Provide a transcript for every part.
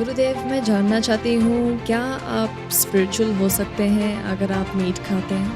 गुरुदेव, मैं जानना चाहती हूँ, क्या आप स्पिरिचुअल हो सकते हैं अगर आप मीट खाते हैं?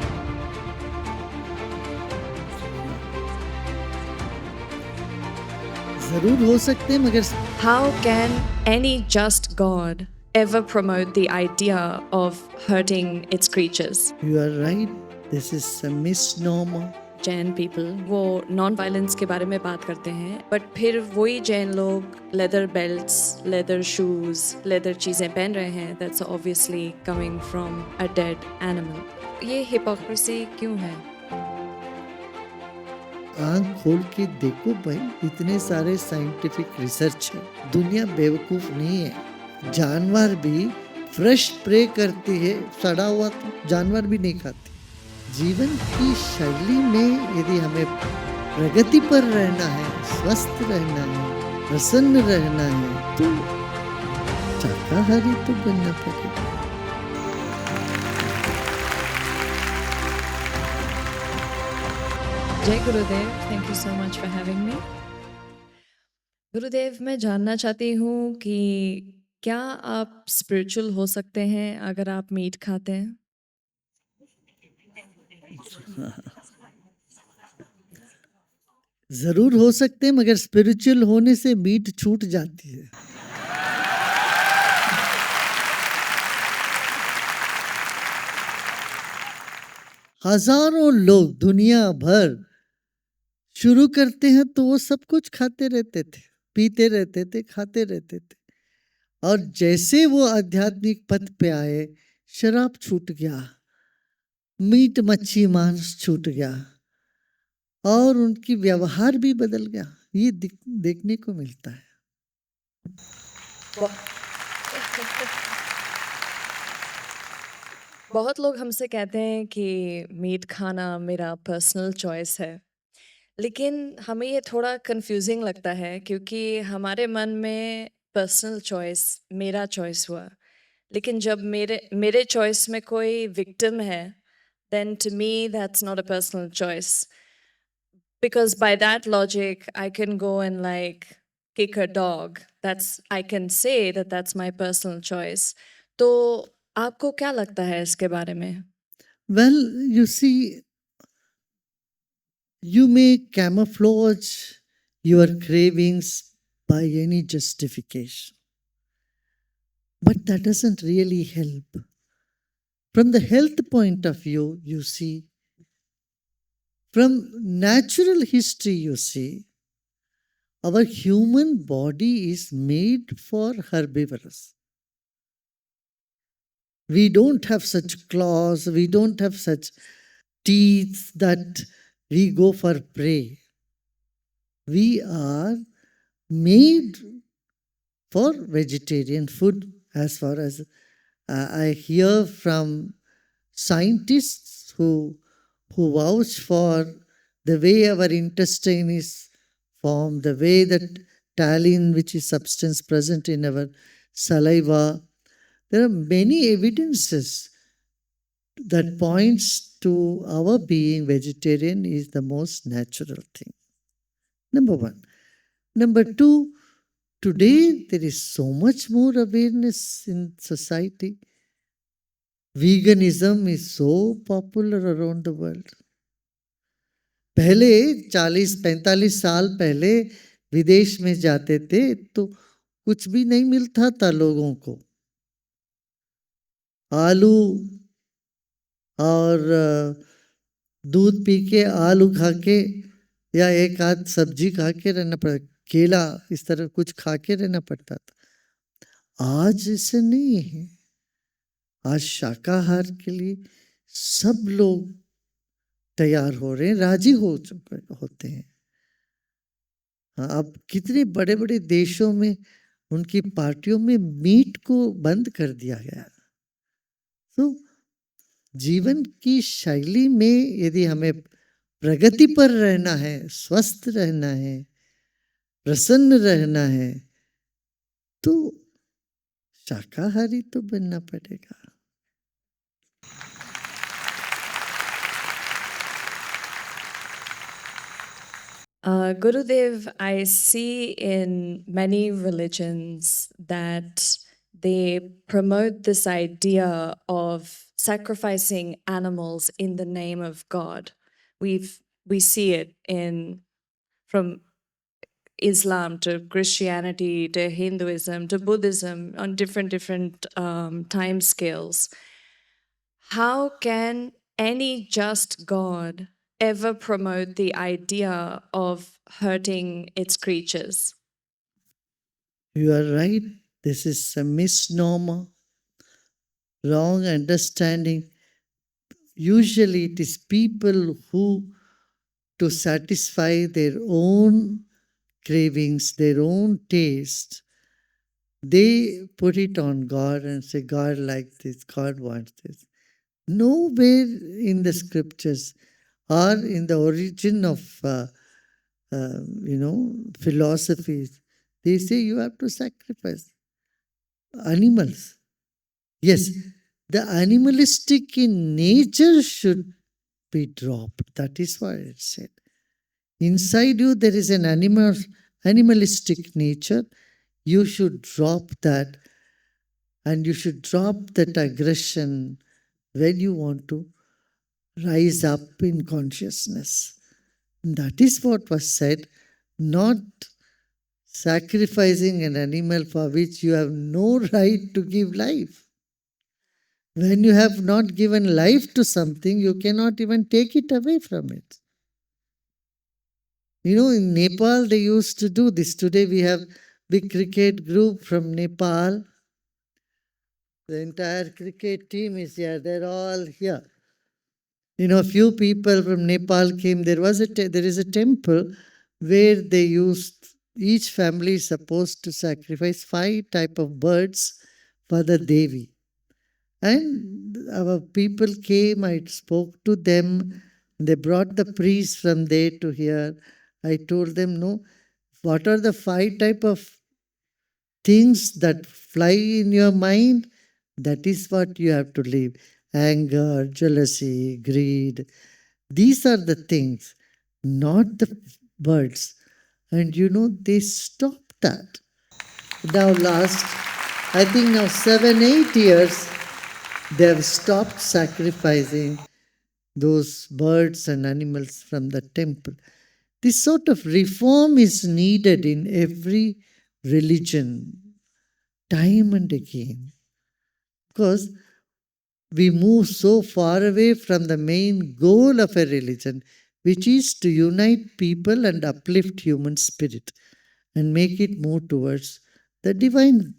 ज़रूर हो सकते हैं मगर How can any just God ever promote the idea of hurting its creatures? you are right, this is a misnomer. Jain people वो नॉन वायलेंस के बारे में बात करते हैं, बट फिर वही जैन लोग leather belts, leather shoes, leather चीज़ें पहन रहे हैं। That's obviously coming from a dead animal. ये हिपोक्रेसी क्यों है? आँख खोल के देखो भाई, इतने सारे साइंटिफिक रिसर्च है, दुनिया बेवकूफ नहीं है। जानवर भी फ्रेश प्रे करती है, सड़ा हुआ तो जानवर भी नहीं खाते। जीवन की शैली में यदि हमें प्रगति पर रहना है, स्वस्थ रहना है, प्रसन्न रहना है, तो शाकाहारी तो बनना पड़ेगा। जय गुरुदेव, thank you so much for having me. गुरुदेव, मैं जानना चाहती हूँ कि क्या आप स्पिरिचुअल हो सकते हैं अगर आप मीट खाते हैं? जरूर हो सकते हैं मगर स्पिरिचुअल होने से मीट छूट जाती है। हजारों लोग दुनिया भर शुरू करते हैं तो वो सब कुछ खाते रहते थे, पीते रहते थे, खाते रहते थे, और जैसे वो आध्यात्मिक पथ पे आए, शराब छूट गया, मीट मच्छी मांस छूट गया, और उनकी व्यवहार भी बदल गया। ये देखने को मिलता है। बहुत लोग हमसे कहते हैं कि मीट खाना मेरा पर्सनल चॉइस है, लेकिन हमें ये थोड़ा कंफ्यूजिंग लगता है क्योंकि हमारे मन में पर्सनल चॉइस मेरा चॉइस हुआ, लेकिन जब मेरे मेरे चॉइस में कोई विक्टिम है, then to me that's not a personal choice, because by that logic I can go and like kick a dog. That's, I can say that that's my personal choice. तो आपको क्या लगता है इसके बारे में? Well, you see, you may camouflage your cravings by any justification, but that doesn't really help. From the health point of view, you see, from natural history, you see, our human body is made for herbivores. We don't have such claws, we don't have such teeth that we go for prey. We are made for vegetarian food, as far as I hear from scientists who vouch for the way our intestine is formed, the way that taline, which is substance present in our saliva. There are many evidences that points to our being vegetarian is the most natural thing. Number one. Number two, today there is so much more awareness in society. Veganism is so popular around the world. पहले 40-45 साल पहले विदेश में जाते थे तो कुछ भी नहीं मिलता था लोगों को। आलू और दूध पी के, आलू खा के, या एक आध सब्जी खा के रहना पड़ता, केला, इस तरह कुछ खा के रहना पड़ता था। आज ऐसे नहीं है। आज शाकाहार के लिए सब लोग तैयार हो रहे हैं, राजी हो चुके होते हैं। हाँ, अब कितने बड़े बड़े देशों में उनकी पार्टियों में मीट को बंद कर दिया गया। तो जीवन की शैली में यदि हमें प्रगति पर रहना है, स्वस्थ रहना है, प्रसन्न रहना है, तो शाकाहारी तो बनना पड़ेगा। Gurudev, I see in many religions that they promote this idea of sacrificing animals in the name of God. We see it in from Islam to Christianity to Hinduism to Buddhism on different time scales. How can any just God ever promote the idea of hurting its creatures? You are right. This is a misnomer, wrong understanding. Usually, it is people who, to satisfy their own cravings, their own taste, they put it on God and say, God likes this, God wants this. Nowhere in the scriptures or in the origin of philosophies, they say you have to sacrifice animals. Yes, the animalistic in nature should be dropped. That is what it said. Inside you, there is an animalistic nature. You should drop that, and you should drop that aggression when you want to rise up in consciousness. That is what was said, not sacrificing an animal for which you have no right to give life. When you have not given life to something, you cannot even take it away from it. You know, in Nepal, they used to do this. Today, we have big cricket group from Nepal. The entire cricket team is here. They're all here. You know, a few people from Nepal came. There is a temple where they used, each family is supposed to sacrifice 5 type of birds for the Devi. And our people came, I spoke to them. They brought the priest from there to here. I told them, no, what are the 5 type of things that fly in your mind? That is what you have to leave. Anger, jealousy, greed. These are the things, not the birds. And you know, they stopped that. Now last, I think now 7, 8 years, they have stopped sacrificing those birds and animals from the temple. This sort of reform is needed in every religion, time and again. Because we move so far away from the main goal of a religion, which is to unite people and uplift human spirit and make it move towards the divine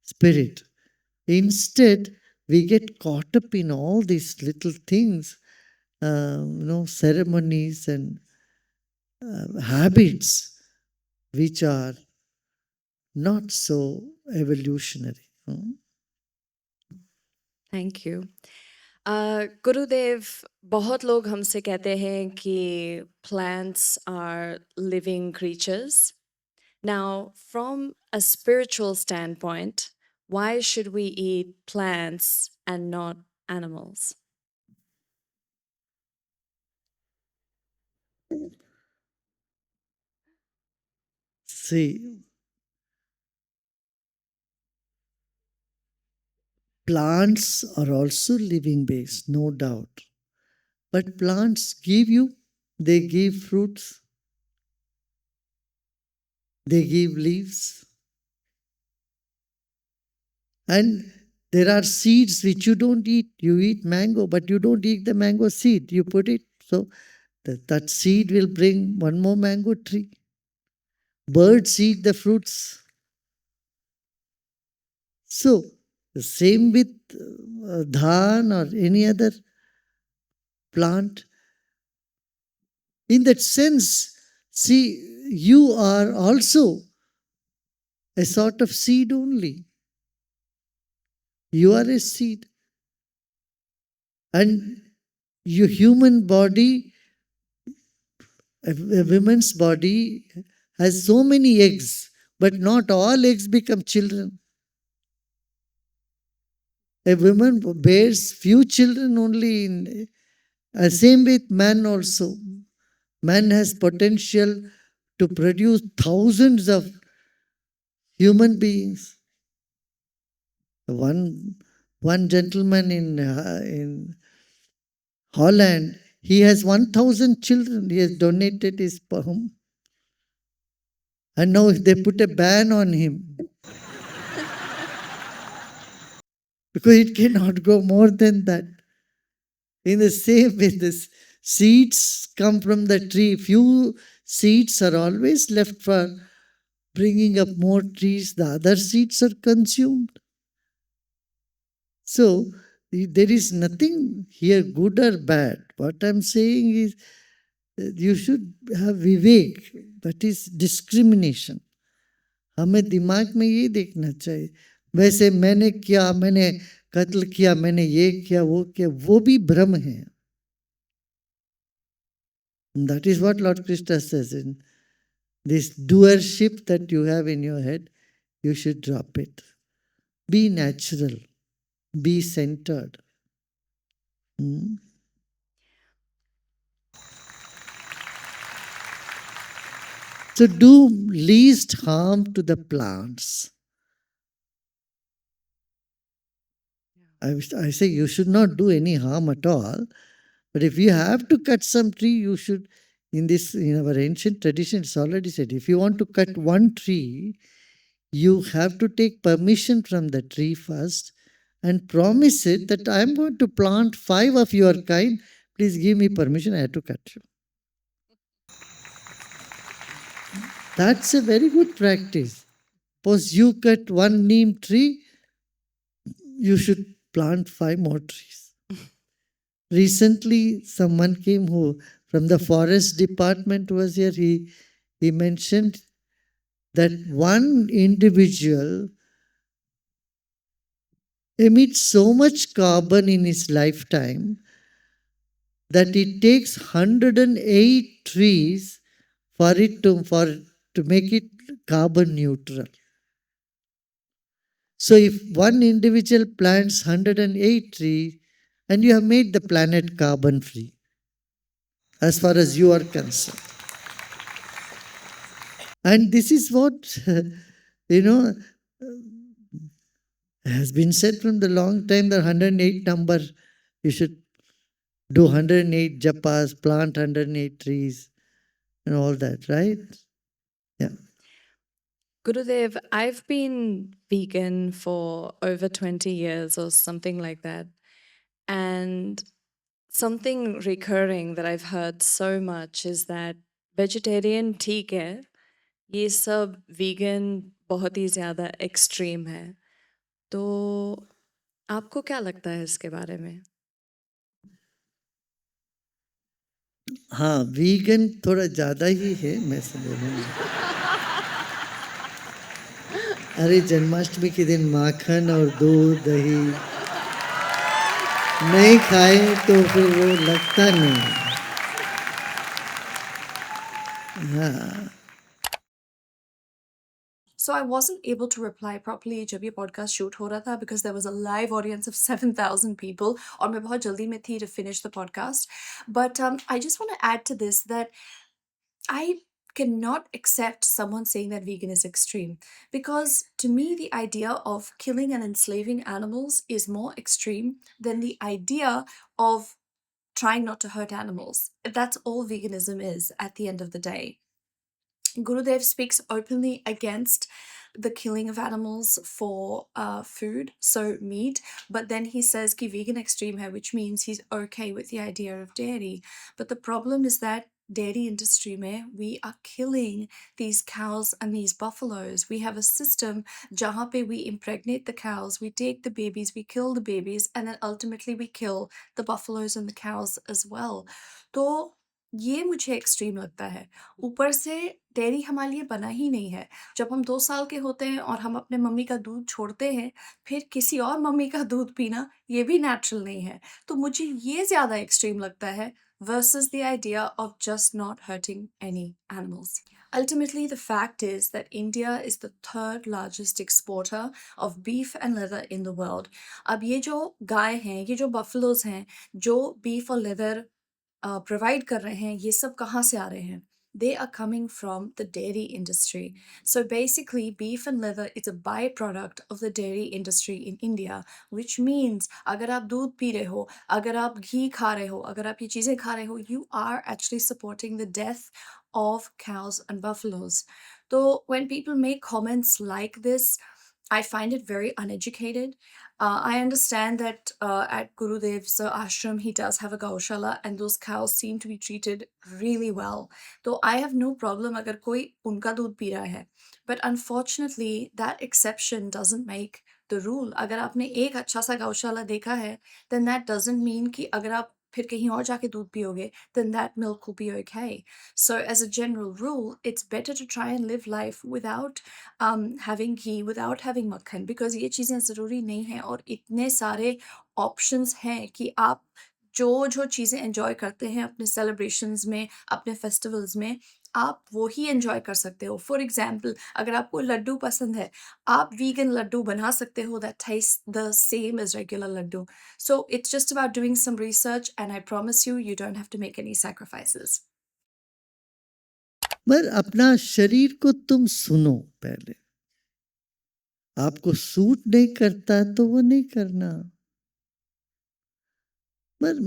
spirit. Instead, we get caught up in all these little things, ceremonies and habits which are not so evolutionary. Thank you गुरुदेव बहुत लोग हमसे कहते हैं कि plants are living creatures. Now, from a spiritual standpoint, why should we eat plants and not animals? See, plants are also living beings, no doubt. But plants they give fruits, they give leaves. And there are seeds which you don't eat. You eat mango, but you don't eat the mango seed. You put it, so that seed will bring one more mango tree. Birds eat the fruits. So, the same with dhan or any other plant. In that sense, see, you are also a sort of seed only. You are a seed. And your human body, a woman's body, has so many eggs, but not all eggs become children. A woman bears few children only. Same with man also. Man has potential to produce thousands of human beings. one gentleman in Holland, he has 1,000 children. He has donated his sperm, and now if they put a ban on him because it cannot go more than that. In the same way, the seeds come from the tree. Few seeds are always left for bringing up more trees. The other seeds are consumed. So there is nothing here good or bad. What I'm saying is you should have vivek, that is discrimination. हमें दिमाग में ये देखना चाहिए. वैसे मैंने किया, मैंने कत्ल किया, मैंने ये किया, वो भी भ्रम है. That is what Lord Krishna says in this doership that you have in your head, you should drop it. Be natural. Be centered. So do least harm to the plants. I say you should not do any harm at all. But if you have to cut some tree, you should, in our ancient tradition, it's already said, if you want to cut one tree, you have to take permission from the tree first and promise it that I'm going to plant 5 of your kind. Please give me permission, I have to cut you. That's a very good practice. Suppose you cut one neem tree, you should plant 5 more trees. Recently, someone came who from the forest department was here. He mentioned that one individual emits so much carbon in his lifetime that it takes 108 trees for to make it carbon neutral. So if one individual plants 108 trees, and you have made the planet carbon free, as far as you are concerned. And this is what, has been said from the long time, the 108 number, you should do 108 japas, plant 108 trees, and all that, right? Yeah. Gurudev, I've been vegan for over 20 years or something like that. And something recurring that I've heard so much is that vegetarian ठीक है, ये सब vegan बहुत ही ज़्यादा extreme है. तो आपको क्या लगता है इसके बारे में? हाँ, वीगन थोड़ा ज़्यादा ही है, मैं समझूंगा. अरे जन्माष्टमी के दिन माखन और दूध दही नहीं खाए तो फिर वो लगता नहीं. हाँ. So I wasn't able to reply properly जब ये podcast shoot हो रहा था because there was a live audience of 7,000 people और मैं बहुत जल्दी में थी to finish the podcast. But I just want to add to this that I cannot accept someone saying that vegan is extreme because to me the idea of killing and enslaving animals is more extreme than the idea of trying not to hurt animals. That's all veganism is at the end of the day. Gurudev speaks openly against the killing of animals for food, so meat, but then he says ki vegan extreme hai, which means he's okay with the idea of dairy. But the problem is that dairy industry mein, we are killing these cows and these buffaloes. We have a system jahan pe we impregnate the cows, we take the babies, we kill the babies, and then ultimately we kill the buffaloes and the cows as well. तो ये मुझे extreme लगता है. ऊपर से dairy हमारे लिए बना ही नहीं है. जब हम 2 साल के होते हैं और हम अपने मम्मी का दूध छोड़ते हैं, फिर किसी और मम्मी का दूध पीना, ये भी नेचुरल नहीं है. तो मुझे ये ज़्यादा एक्सट्रीम लगता है versus the idea of just not hurting any animals. Ultimately, the fact is that India is the 3rd largest exporter of beef and leather in the world. अब ये जो गाय हैं, ये जो buffaloes हैं, जो beef और leather प्रोवाइड कर रहे हैं, ये सब कहाँ से आ रहे हैं? they are coming from the dairy industry. So basically, beef and liver is a byproduct of the dairy industry in India, which means अगर आप दूध पी रहे हो, अगर आप घी खा रहे हो, अगर आप ये चीज़ें खा रहे हो, you are actually supporting the death of cows and buffaloes. So when people make comments like this, I find it very uneducated. I understand that at Gurudev's ashram, he does have a gaushala, and those cows seem to be treated really well. So I have no problem agar koi unka doodh pi raha hai. But unfortunately, that exception doesn't make the rule. अगर आपने एक अच्छा सा गौशाला देखा है, then that doesn't mean कि अगर आप फिर कहीं और जाके दूध पियोगे, then that milk will be okay. So as a general rule, it's better to try and live life without having ghee, without having मक्खन, because ये चीज़ें ज़रूरी नहीं है और इतने सारे options हैं कि आप जो चीज़ें एन्जॉय करते हैं अपने सेलिब्रेशंस में, अपने फेस्टिवल्स में, आप वो ही एन्जॉय कर सकते हो। फॉर एग्ज़ाम्पल, अगर आपको लड्डू पसंद है, आप वीगन लड्डू बना सकते हो that taste the same as regular laddoo. So it's just about doing some research, and I promise you, you don't have to make any sacrifices. मगर अपना शरीर को तुम सुनो पहले। आपको सूट नहीं करता है तो वो नहीं करना। पर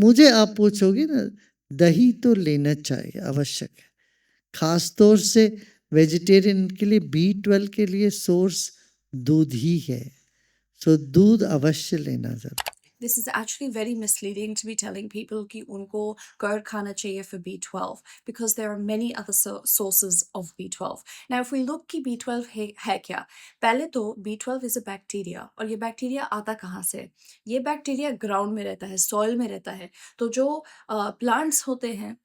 मुझे आप पूछोगे ना, दही तो लेना चाहिए, आवश्यक है। खास तौर से वेजिटेरियन के लिए B12 के लिए सोर्स दूध ही है, सो दूध अवश्य लेना जरूर। This is actually very misleading to be telling people कि उनको curd खाना चाहिए for B12, because there are many other sources of B12. Now, if we look कि B12 है क्या? पहले तो B12 is a bacteria, और ये बैक्टीरिया आता कहाँ से? ये बैक्टीरिया ग्राउंड में रहता है, सॉइल में रहता है। तो जो प्लांट्स होते हैं,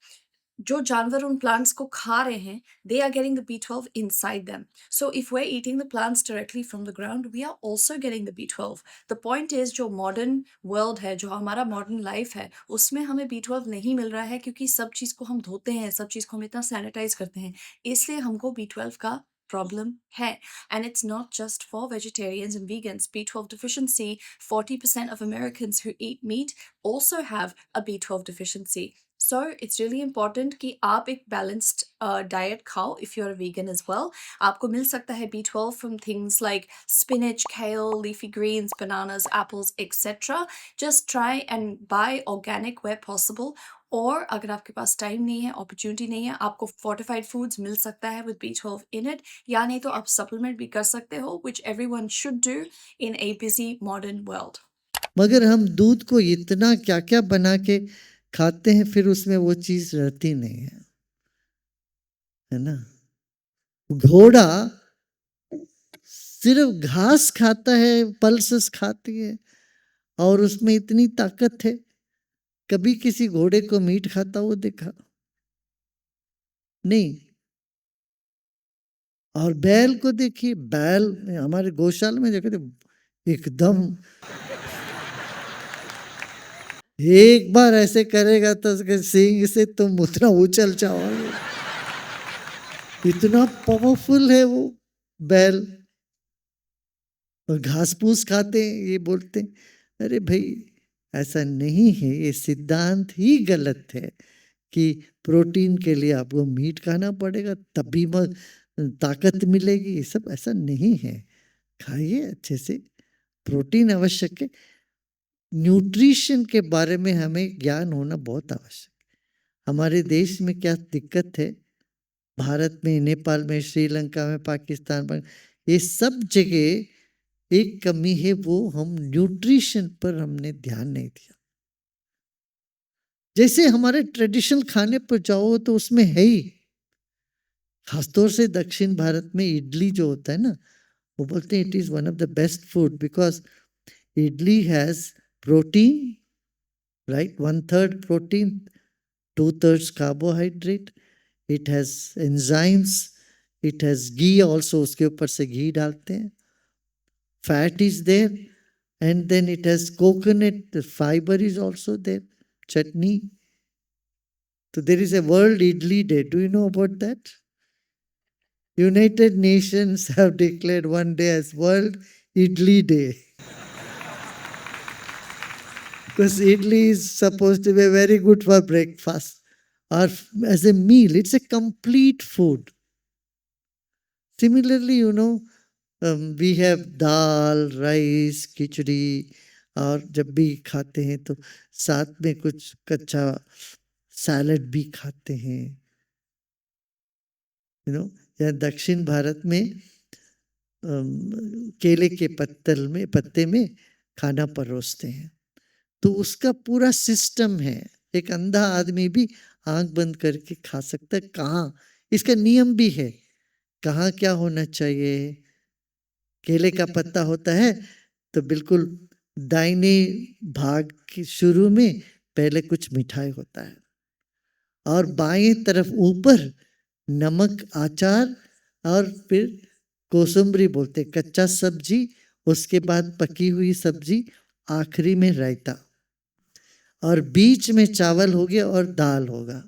जो जानवर उन प्लांट्स को खा रहे हैं, they are getting the B12 inside them. So if we're eating the plants directly from the ground, we are also getting the B12. The point is, जो modern world है, जो हमारा modern life है, उसमें हमें B12 नहीं मिल रहा है, क्योंकि सब चीज़ को हम धोते हैं, सब चीज़ को हम इतना सैनिटाइज करते हैं, इसलिए हमको B12 का problem है. And it's not just for vegetarians and vegans. B12 deficiency, 40% of Americans who eat meat also have a B12 deficiency. So it's really important कि आप एक balanced diet खाओ if you're a vegan as well. आपको मिल सकता है B12 from things like spinach, kale, leafy greens, bananas, apples, etc. Just try and buy organic where possible. और अगर आपके पास टाइम नहीं है, अपॉर्चुनिटी नहीं है, आपको fortified foods मिल सकता है with B12 in it, या नहीं तो आप supplement भी कर सकते हो, which everyone should do in a busy modern world. मगर हम दूध को इतना क्या क्या बना के खाते हैं, फिर उसमें वो चीज रहती नहीं है ना। घोड़ा सिर्फ घास खाता है, पल्सेस खाती है, और उसमें इतनी ताकत है। कभी किसी घोड़े को मीट खाता वो देखा नहीं। और बैल को देखिए, बैल हमारे गौशाला में देखे थे, एकदम एक बार ऐसे करेगा तो उसके सींग से तुम उतना उछल जाओगे, इतना पावरफुल है वो बैल। और घास फूस खाते हैं, ये बोलते हैं, अरे भाई ऐसा नहीं है, ये सिद्धांत ही गलत है कि प्रोटीन के लिए आपको मीट खाना पड़ेगा तभी ताकत मिलेगी। ये सब ऐसा नहीं है। खाइए अच्छे से, प्रोटीन आवश्यक है। न्यूट्रिशन के बारे में हमें ज्ञान होना बहुत आवश्यक है। हमारे देश में क्या दिक्कत है, भारत में, नेपाल में, श्रीलंका में, पाकिस्तान में, ये सब जगह एक कमी है, वो हम न्यूट्रिशन पर हमने ध्यान नहीं दिया। जैसे हमारे ट्रेडिशनल खाने पर जाओ तो उसमें है ही, खासतौर से दक्षिण भारत में इडली जो होता है ना, वो बोलते हैं it is one of the best food because idli has protein, right, 1/3 protein, 2/3 carbohydrate, it has enzymes, it has ghee also, उसके ऊपर से घी डालते हैं, fat is there, and then it has coconut, the fiber is also there, chutney. So there is a World Idli Day. Do you know about that? United Nations have declared one day as World Idli Day. Because idli is supposed to be very good for breakfast. or as a meal. It's a complete food. Similarly, we have dal, rice, खिचड़ी, और जब भी खाते हैं तो साथ में कुछ कच्चा सैलड भी खाते हैं. या दक्षिण भारत में केले के पत्ते में खाना परोसते हैं. तो उसका पूरा सिस्टम है. एक अंधा आदमी भी आंख बंद करके खा सकता है. कहाँ इसका नियम भी है, कहाँ क्या होना चाहिए. केले का पत्ता होता है तो बिल्कुल दाहिने भाग के शुरू में पहले कुछ मिठाई होता है, और बाएं तरफ ऊपर नमक, अचार, और फिर कोसुम्बरी बोलते कच्चा सब्जी, उसके बाद पकी हुई सब्जी, आखिरी में रायता, और बीच में चावल हो गया और दाल होगा,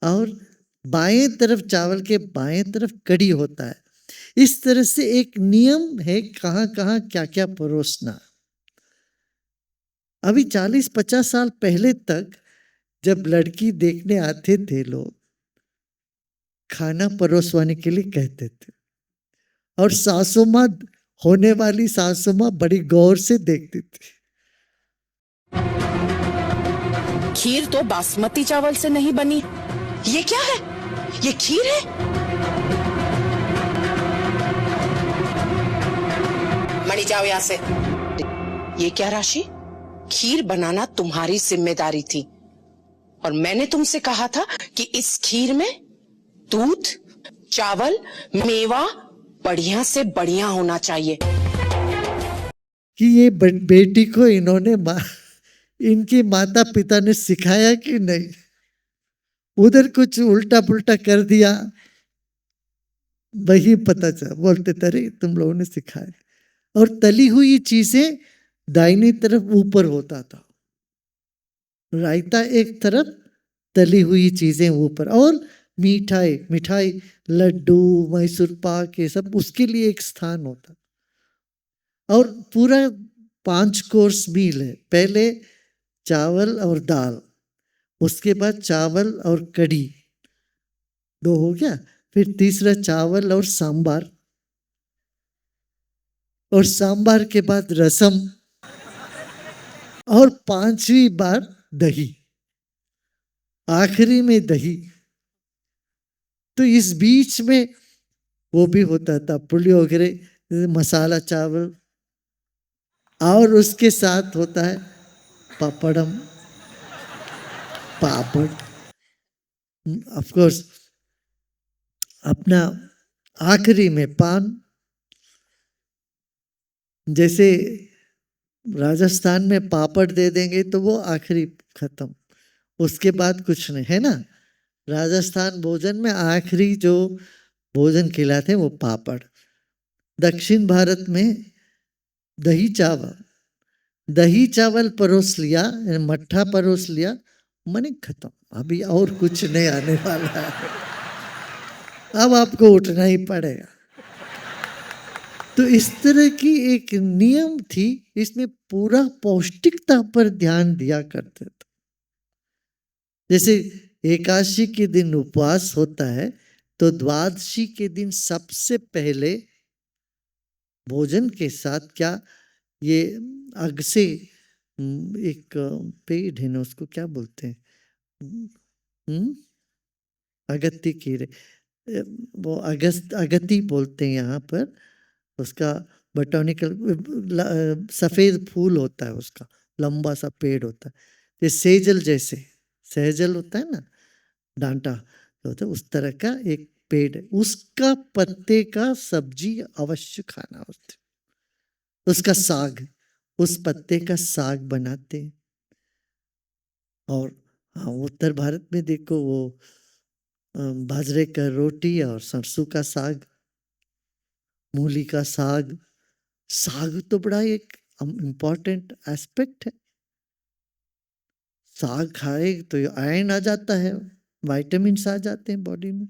और बाएं तरफ चावल के बाएं तरफ कड़ी होता है. इस तरह से एक नियम है कहाँ कहाँ क्या क्या परोसना. अभी 40-50 साल पहले तक जब लड़की देखने आते थे लोग, खाना परोसवाने के लिए कहते थे, और सासू माँ, होने वाली सासू माँ बड़ी गौर से देखती थी. खीर तो बासमती चावल से नहीं बनी. ये क्या है? ये खीर है? मणि जाओ यहां से. ये क्या राशि? खीर बनाना तुम्हारी जिम्मेदारी थी, और मैंने तुमसे कहा था कि इस खीर में दूध, चावल, मेवा बढ़िया से बढ़िया होना चाहिए. कि ये बेटी को इनकी माता पिता ने सिखाया कि नहीं. उधर कुछ उल्टा पुल्टा कर दिया, वही पता चला. बोलते थे तुम लोगों ने सिखाया. और तली हुई चीजें दाहिनी तरफ ऊपर होता था, रायता एक तरफ, तली हुई चीजें ऊपर, और मिठाई लड्डू, मैसूर पाक, ये सब उसके लिए एक स्थान होता. और पूरा 5 कोर्स मील है. पहले चावल और दाल, उसके बाद चावल और कड़ी, 2 हो गया. फिर तीसरा चावल और सांबार, और सांबार के बाद रसम, और 5वीं बार दही, आखिरी में दही. तो इस बीच में वो भी होता था पुलियोगरे, मसाला चावल, और उसके साथ होता है पापड़. ऑफ कोर्स अपना आखिरी में पान. जैसे राजस्थान में पापड़ दे देंगे तो वो आखिरी खत्म, उसके बाद कुछ नहीं, है ना. राजस्थान भोजन में आखिरी जो भोजन खिलाते हैं वो पापड़. दक्षिण भारत में दही चावल परोस लिया, मट्ठा परोस लिया, मने खत्म. अभी और कुछ नहीं आने वाला है, अब आपको उठना ही पड़ेगा. तो इस तरह की एक नियम थी. इसमें पूरा पौष्टिकता पर ध्यान दिया करते थे. जैसे एकादशी के दिन उपवास होता है, तो द्वादशी के दिन सबसे पहले भोजन के साथ क्या, ये अग से एक पेड़ है ना, उसको क्या बोलते हैं, अगत्ती कीड़े, वो अगत्ती बोलते हैं यहाँ पर. उसका बोटैनिकल सफेद फूल होता है, उसका लंबा सा पेड़ होता है. ये सहजल होता है ना, डांटा होता है, उस तरह का एक पेड़ है. उसका पत्ते का सब्जी अवश्य खाना होता है. उसका साग, उस पत्ते का साग बनाते हैं. और हाँ, उत्तर भारत में देखो वो बाजरे का रोटी और सरसों का साग, मूली का साग. साग तो बड़ा एक इम्पॉर्टेंट एस्पेक्ट है. साग खाए तो आयरन आ जाता है, विटामिन्स आ जाते हैं बॉडी में.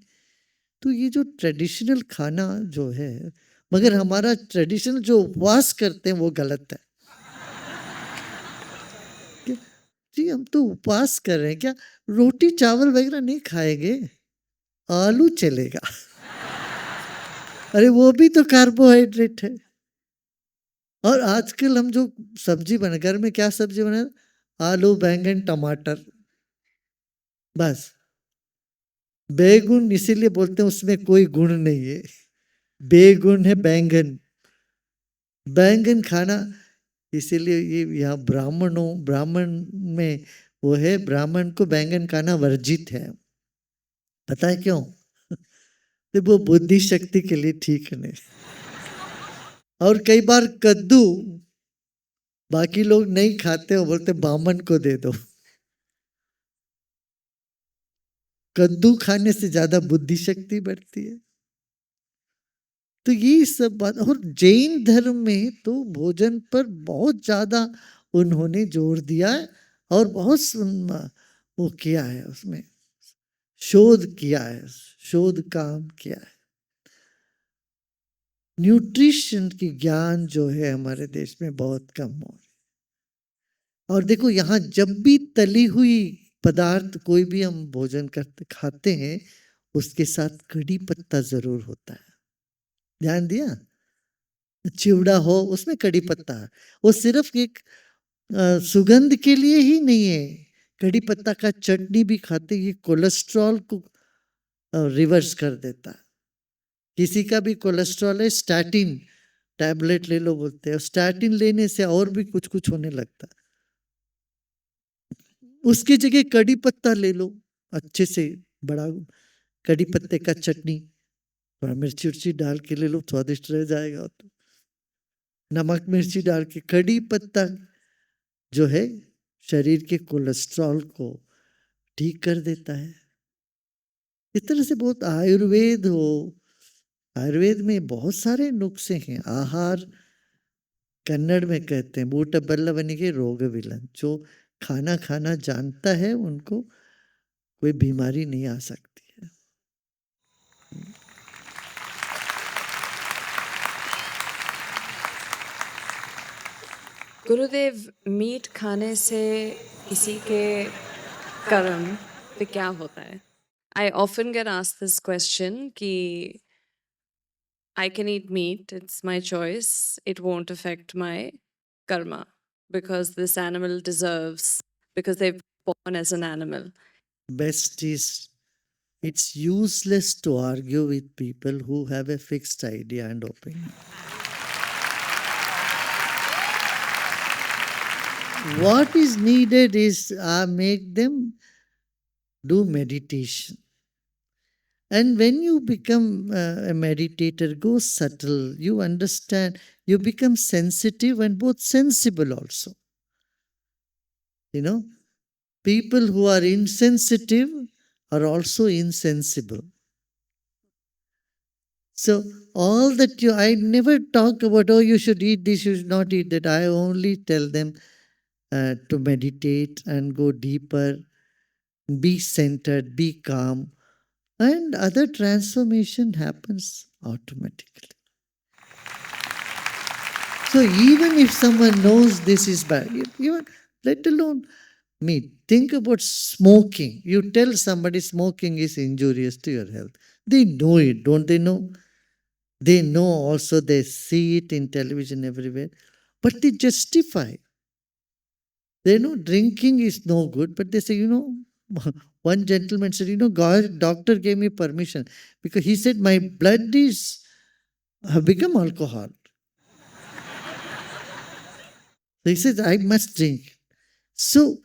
तो ये जो ट्रेडिशनल खाना जो है, मगर हमारा ट्रेडिशनल जो उपवास करते हैं वो गलत है. जी हम तो उपवास कर रहे हैं, क्या रोटी चावल वगैरह नहीं खाएंगे, आलू चलेगा। अरे वो भी तो कार्बोहाइड्रेट है। और आजकल हम जो सब्जी बना, घर में क्या सब्जी बना, आलू बैंगन टमाटर, बस। बेगुन इसीलिए बोलते हैं उसमें कोई गुण नहीं है, बेगुन है बैंगन। बैंगन खाना, इसीलिए ये यहाँ ब्राह्मण में वो है, ब्राह्मण को बैंगन खाना वर्जित है। पता है क्यों? तो वो बुद्धि शक्ति के लिए ठीक नहीं। और कई बार कद्दू बाकी लोग नहीं खाते, वो बोलते ब्राह्मण को दे दो। कद्दू खाने से ज्यादा बुद्धि शक्ति बढ़ती है। तो ये सब बात, और जैन धर्म में तो भोजन पर बहुत ज्यादा उन्होंने जोर दिया है और बहुत वो किया है, उसमें शोध किया है, शोध काम किया है। न्यूट्रिशन की ज्ञान जो है हमारे देश में बहुत कम हो रही है। और देखो यहाँ जब भी तली हुई पदार्थ कोई भी हम भोजन करते खाते हैं, उसके साथ कड़ी पत्ता जरूर होता है। ध्यान दिया? चिवड़ा हो उसमें कड़ी पत्ता है। वो सिर्फ एक सुगंध के लिए ही नहीं है, कड़ी पत्ता का चटनी भी खाते, ये कोलेस्ट्रॉल को रिवर्स कर देता है। किसी का भी कोलेस्ट्रॉल है, स्टैटिन टैबलेट ले लो बोलते हैं, स्टैटिन लेने से और भी कुछ कुछ होने लगता है। उसकी जगह कड़ी पत्ता ले लो, अच्छे से बड़ा कड़ी पत्ते का चटनी, थोड़ा मिर्ची उर्ची डाल के ले लो, स्वादिष्ट रह जाएगा। तो नमक मिर्ची डाल के, कड़ी पत्ता जो है शरीर के कोलेस्ट्रॉल को ठीक कर देता है। इस तरह से बहुत आयुर्वेद में बहुत सारे नुस्खे हैं। आहार कन्नड़ में कहते हैं बूट बल्लवनिगे रोग विलन, जो खाना खाना जानता है उनको कोई बीमारी नहीं आ सकती है। गुरुदेव, मीट खाने से किसी के कर्म पे क्या होता है? I often get asked this question कि I can eat meat, it's my choice, it won't affect my karma because this animal deserves, because they've born as an animal. Best is, it's useless to argue with people who have a fixed idea and opinion. What is needed is make them do meditation. And when you become a meditator, go subtle, you understand, you become sensitive and both sensible also. You know, people who are insensitive are also insensible. So all that I never talk about, oh, you should eat this, you should not eat that. I only tell them to meditate and go deeper, be centered, be calm, and other transformation happens automatically. So even if someone knows this is bad, even let alone me, think about smoking. You tell somebody smoking is injurious to your health. They know it, don't they know? They know also, they see it in television everywhere, but they justify. They know drinking is no good, but they say, one gentleman said, God, doctor gave me permission because he said my blood have become alcohol. So he says, I must drink. So,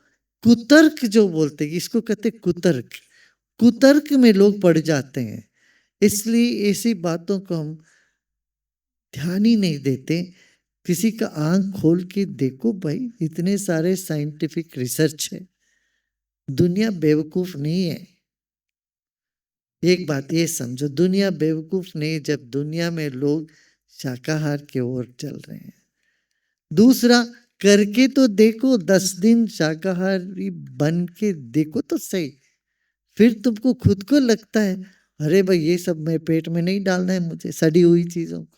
कुतर्क जो बोलते हैं, इसको कहते हैं कुतर्क। कुतर्क में लोग पड़ जाते हैं, इसलिए ऐसी बातों को हम ध्यान ही नहीं देते। किसी का आंख खोल के देखो भाई, इतने सारे साइंटिफिक रिसर्च है, दुनिया बेवकूफ नहीं है। एक बात ये समझो, दुनिया बेवकूफ नहीं जब दुनिया में लोग शाकाहार की ओर चल रहे हैं। दूसरा, करके तो देखो, 10 दिन शाकाहारी बन के देखो तो सही, फिर तुमको खुद को लगता है अरे भाई ये सब मैं पेट में नहीं डालना है मुझे, सड़ी हुई चीजों को।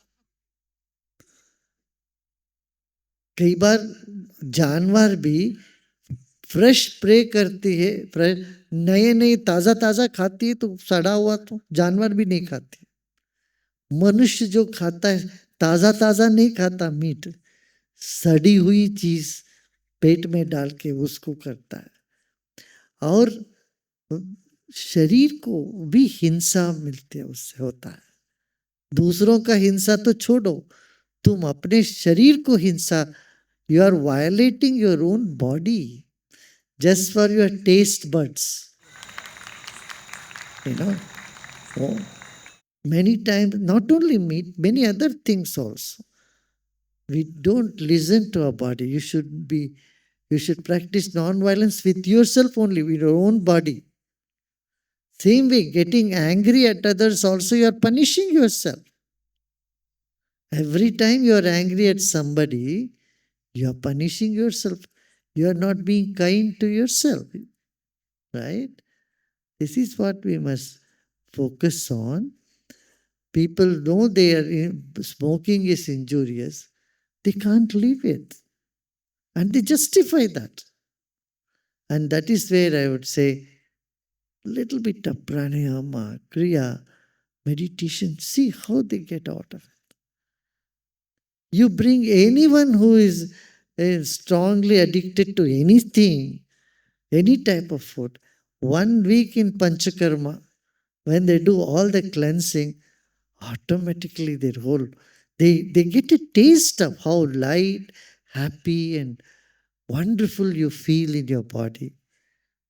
कई बार जानवर भी फ्रेश प्रे करती है, नए नए ताज़ा ताज़ा खाती है, तो सड़ा हुआ तो जानवर भी नहीं खाते। मनुष्य जो खाता है ताज़ा ताज़ा नहीं खाता मीट, सड़ी हुई चीज पेट में डाल के उसको करता है। और शरीर को भी हिंसा मिलती है, उससे होता है। दूसरों का हिंसा तो छोड़ो, तुम अपने शरीर को हिंसा, you are violating your own body just for your taste buds. You know, oh, many times, not only meat, many other things also. We don't listen to our body. You should practice non-violence with yourself only, with your own body. Same way, getting angry at others also, you are punishing yourself. Every time you are angry at somebody, you are punishing yourself. You are not being kind to yourself. Right? This is what we must focus on. People know smoking is injurious. They can't leave it. And they justify that. And that is where I would say, little bit of pranayama, kriya, meditation, see how they get out of it. You bring anyone who is strongly addicted to anything, any type of food, 1 week in Panchakarma, when they do all the cleansing, automatically their whole, they get a taste of how light, happy, and wonderful you feel in your body.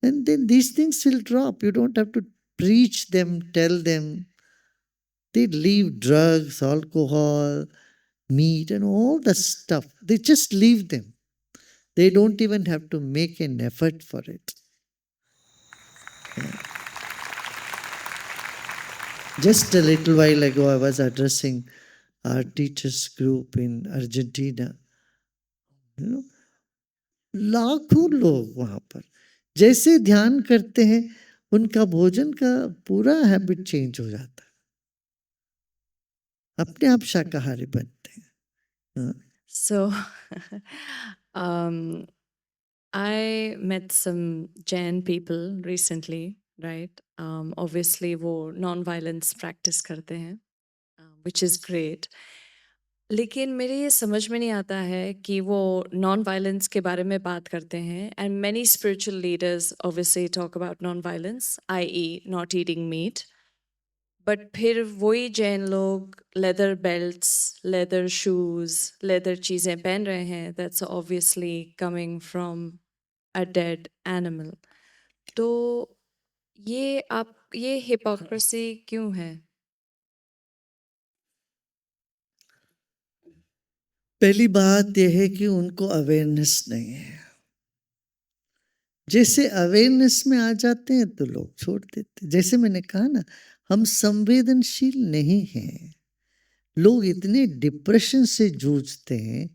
And then these things will drop. You don't have to preach them, tell them. They leave drugs, alcohol, meat, and all the stuff. They just leave them. They don't even have to make an effort for it. Yeah. Just a little while ago, I was addressing our teachers group in Argentina. You know, लाखों लोग वहां पर जैसे ध्यान करते हैं, उनका भोजन का पूरा हैबिट चेंज हो जाता है, अपने आप शाकाहारी बनते हैं. हाँ. So, I met some Jain people recently, right? Obviously, वो non-violence practice करते हैं, which is great. लेकिन मेरे ये समझ में नहीं आता है कि वो नॉन वायलेंस के बारे में बात करते हैं, and many spiritual leaders obviously talk about non violence, i.e. Not eating meat, but फिर वही जैन लोग leather belts, leather shoes, leather चीज़ें पहन रहे हैं, that's obviously coming from a dead animal. तो ये हिपोक्रेसी क्यों है? पहली बात यह है कि उनको अवेयरनेस नहीं है. जैसे अवेयरनेस में आ जाते हैं तो लोग छोड़ देते. जैसे मैंने कहा ना, हम संवेदनशील नहीं हैं. लोग इतने डिप्रेशन से जूझते हैं,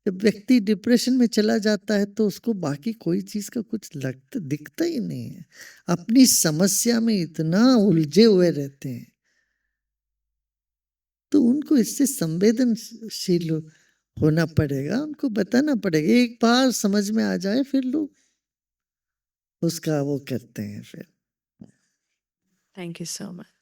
जब व्यक्ति डिप्रेशन में चला जाता है तो उसको बाकी कोई चीज का कुछ दिखता ही नहीं है. अपनी समस्या में इतना उलझे हुए रहते हैं, तो उनको इससे संवेदनशील होना पड़ेगा. उनको बताना पड़ेगा. एक बार समझ में आ जाए फिर लोग उसका वो करते हैं फिर. Thank you so much.